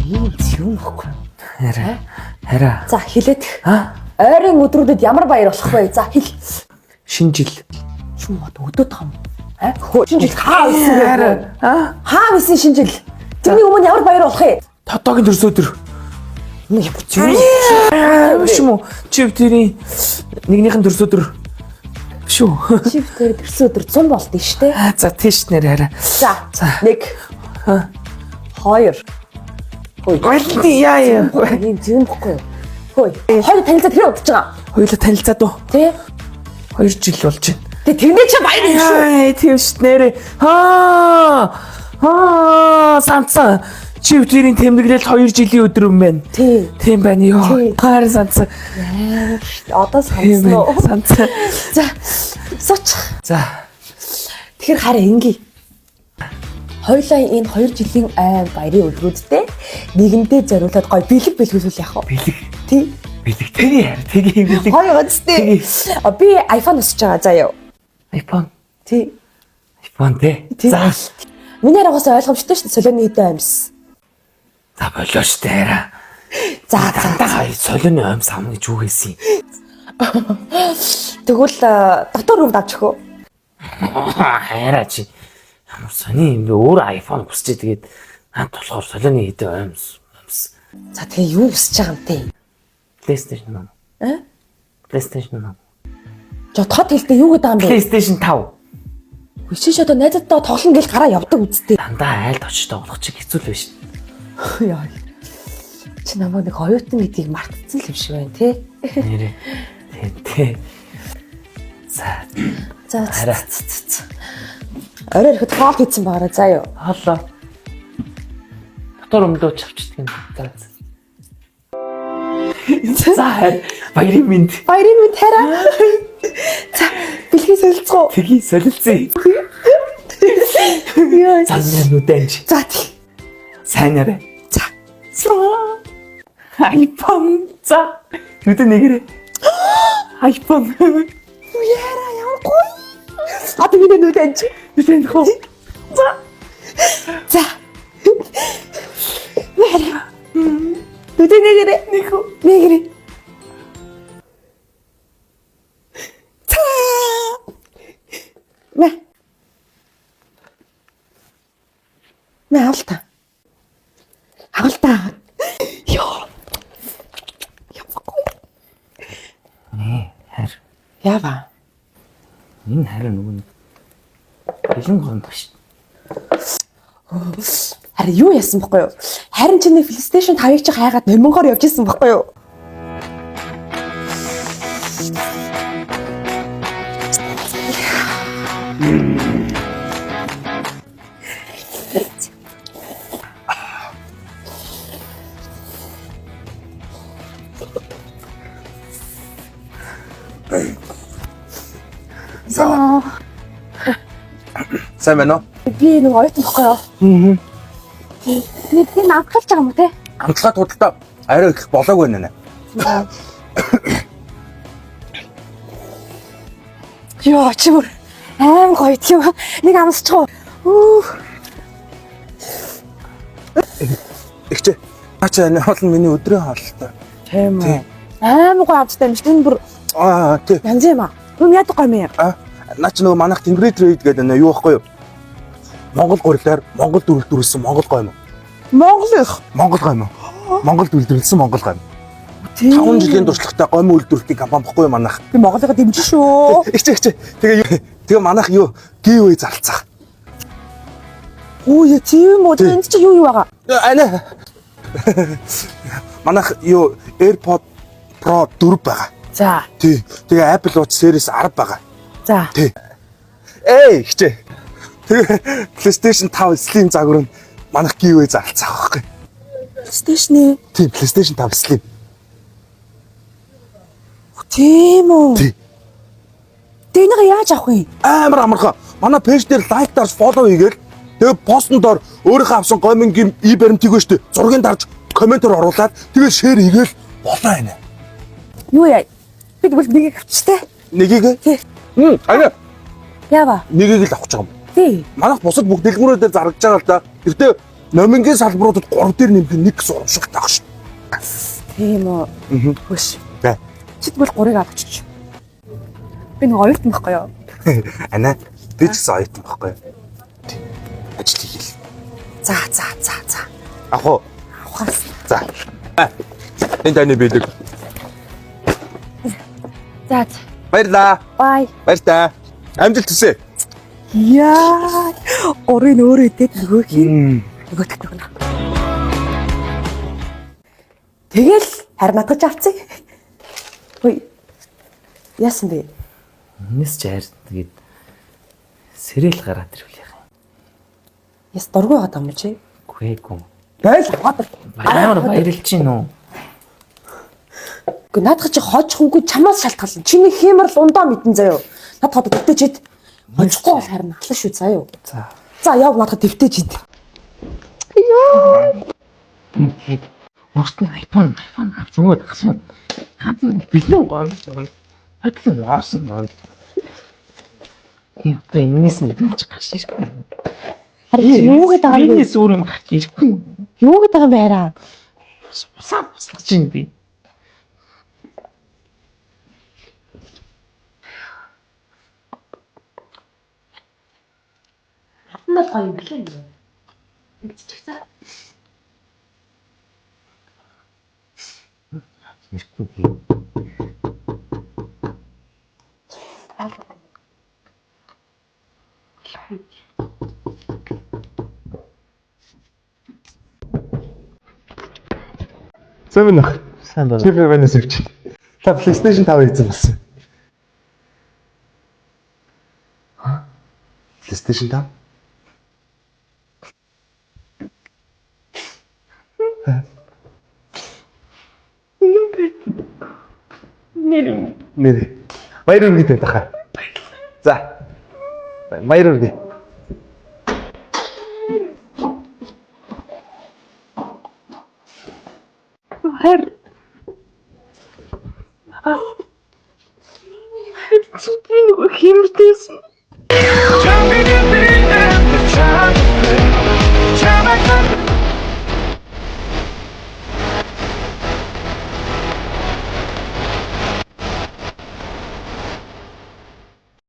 ийм зөв нөхгүй. Хараа. За хэлээд. Ойрын өдрүүдэд ямар баяр болох вэ? За хэл. Шинэ жил. Чүм өдөөд хам. Шинэ жил хаа байсан бэ? Хаа байсан шинэ жил? Тэрний өмнө ямар баяр болох вэ? Тодогийн төрс өдөр. Биш юм уу? Чив тэрийн нэгнийхэн төрс өдөр. Биш үү? Чив тэр төрс өдөр 100 болдсон шүү дээ. За тийш нэр хараа. За 1 2 Гойдны яа. ийм зөв нөхгүй. Хөөе. Хоёр танилцаад хэрэг удаж байгаа. Хоёулаа танилцаад уу? Тий? 2 жил болж байна. Тэгээ тэрний чи баяр юм шүү. Тийм шүү нэрээ. Санцаа. Чив тэрийн тэмдэглэл 2 жилийн өдөр юм байна. Тийм байна ёо. Хаар санцаа. Одоо сансноо. Санцаа. За сууч. За. Тэгэхээр хараа ингээ. Хоёлаа энэ 2 жилийн баярын өдрүүдтэй нэгэндээ зориулаад гоё бэлэг бэлгүүлвэл яах вэ? Бэлэг. Тий. Бэлэг тэний хараа. Тэгийн бэлэг. Гоё үстэй. Би iPhone усч байгаа заяа. iPhone. Тий. iPhone тий. За. Миний аргаас ойлгомжтой шүү дээ. Солоны хэдэн амьс. За болоо штэ хараа. За Дандаа солоны ом сам гэж юу гэсэн юм. Тэгвэл дотор өвд авчих уу? Хараа чи. Ямар сони юм бэ? Өөр iPhone хүсчээ тэгээд наад болохоор солоны хэдэн омс. За тэгээ юу хүсэж байгаа юм те? PlayStation нөө. PlayStation нөө. Жодхот хэлдэ юу гэдэг юм бэ? PlayStation 5. Хүчиш одоо найзадтай тоглоно гэж гараа явдаг үсттэй. Дандаа айлд очиж тоглох чиг хэцүү л байна шүү. Яа. Чи намайг нэг оюутан гэдгийг мартцсан л юм шиг байна те? Нэрээ. Тий. За. Хараа. Орой ирэхэд хоол хийсэн байгаараа заа юу. Хоолоо. Дотор өмдөө чавчдаг юм. За хараа. Баярын минь. Баярын минь хараа. За бэлгийн солилцгоо. Тэгийн солилцсон. Яа. Сайн нүдэнж. За тий. Сайн нэрэ. За. iPhone. За. Нүдэ нэгэрэ. iPhone. Яра ямар гоё. А би нүдэ нүдэнж. Нүдэн хөө. За. За. Яра. Нүдэ нэгэрэ. Нэгэрэ. Мэ авалта. Ёо. Хэр. Ява. Энэ харин нөгөө бэлэн гон багш. Харин юу яасан бэхгүй юу? Харин чиний PlayStation 5-ыг чи хайгаад номонгоор явж исэн бэхгүй юу? Сайн байна уу? Би нэг оюутан бэхгүй юу? Нэг тийм амтгалж байгаа юм уу те? Амтлагаа худалдаа арай их болоогүй нэ. Йоо чимэр аим гоё тийм нэг амсчих уу. Игчээ. Ачаа энэ хоол нь миний өдрийн хоолтой. Тийм үү. Аим гоё амттай юм шүү. Энэ бүр Тий. янз юм аа. Юм яадаг гоё юм яа. Наач нөгөө манайх Тэнгэрийн трейд гэдэг нэ юу байхгүй юу? Монгол гурилаар Монгол дүрлдүүлсэн Монгол гоё юм. Монгол их. Монгол гоё юм. Монгол дүрлдүүлсэн Монгол гоё юм. 5 жилийн туршлагатай гомь үйлдвэрлэлийн компани баггүй юу манайх. Би Монголыг дэмжин шүү. Игчээ. Тэгээ манайх юу giveaway зарцах. Үе тийм үү. Энд чи юу байгаа? Ана. Манайх юу AirPod Pro 4 байгаа. За. Тий. Тэгээ Apple Watch Series 10 байгаа. За. Тий. Хичээ. Тэгээ PlayStation 5 Slim загвар нь манайх giveaway зарцах байхгүй. PlayStation-ы. Тий, PlayStation 5 Slim. Тийм үү. Тий. Тэнийг яаж авах вэ? Амар амархан. Манай пэйж дээр лайк дарж фоллоу хийгээл тэгээ постн доор өөрийнхөө авсан гомингийн баримтыг өштэй зургийг дарж комментээр оруулаад тэгээ шеэр хийгээл болоо энэ. Юу яа? Би тэгвэл нэгийг авчихтай. Нэгийг? Тий. Аяа. Яава. Нэгийг л авах гэж байгаа юм. Тий. Манайх бусад бүх дэлгүүрүүдэд зарагдж байгаа л да. Гэтэ Номингийн салбаруудад 3 дээр нэмэх нь 1 гэсэн урамшилтай баг шүү. Тийм үү. Хөш. Тэ. Чид бол 3-ыг авчиж. Би нэг оюутан байхгүй юу? Ана би ч гэсэн оюутан байхгүй. Ажил хийгээл. За. Ах уу. Ухаас. За. Энэ таны бидэг. За. Баярлаа. Бай. Баярлаа. Амжилт хүсье. Яа. Орын өөрөө идэт нөгөө хин. Нөгөө тагнаа. Тэгэл харматгаж авцыг. Хөөе. Яасан бэ? Энэс ч хайр тэгээд сэрэл гараад ирвэл яах юм. Яс дургүй байгаа юм чи. Гээгүй. Байл хаад. Амар баярлж чинь үү? Гэхдээ наадах чи хож хөнгөө чамаас шалтгаална. Чиний хиймэр л ундаа мэдэн заяо. Над хад дэвтэж ид. Хожихгүй бол харин ахлаа шүү заяо. За. За яв надад дэвтэж ид. Өөртөө iPhone авчихгүй тахсан. Хатан бэлэн гоо. Хатан лаасан. Яа, энэс нь ч гашиж. Харин юу гэдэг байгаа юм бэ? Энэс өөр юм гарч ирэхгүй. Юу гэдэг байгаа юм байраа? Сам чинь би. Надад гоё юм билээ нэ. Эцчихсэн. Ирэхгүй. Сайн байна. Сайн байна. Чи бэнэс өгч. Та PlayStation 5 эзэн болсон. PlayStation 5? Нэр. Баяр үргэлтэй тахаа. За. Баяр үргэлтэй. Хэр чи би нөгөө хэмэрдээс